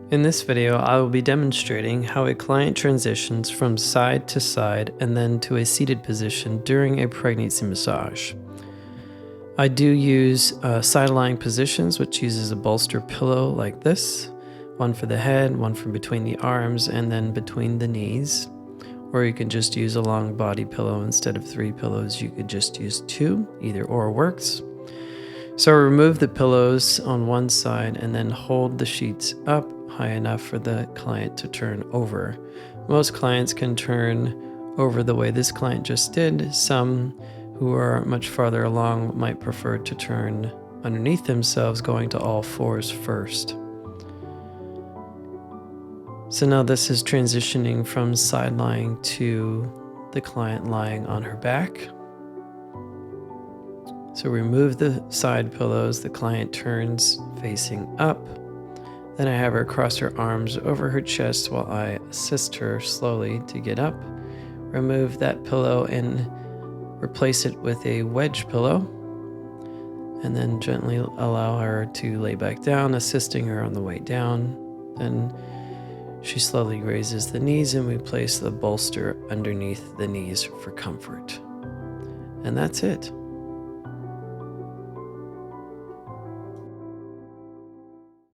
In this video, I will be demonstrating how a client transitions from side to side and then to a seated position during a pregnancy massage. I do use sideline positions, which uses a bolster pillow like this, one for the head, one from between the arms, and then between the knees. Or you can just use a long body pillow. Instead of 3 pillows, you could just use 2, either or works. So remove the pillows on one side and then hold the sheets up high enough for the client to turn over. Most clients can turn over the way this client just did. Some who are much farther along might prefer to turn underneath themselves, going to all fours first. So now this is transitioning from side lying to the client lying on her back. So remove the side pillows, the client turns facing up. Then I have her cross her arms over her chest while I assist her slowly to get up. Remove that pillow and replace it with a wedge pillow. And then gently allow her to lay back down, assisting her on the way down. Then she slowly raises the knees and we place the bolster underneath the knees for comfort. And that's it.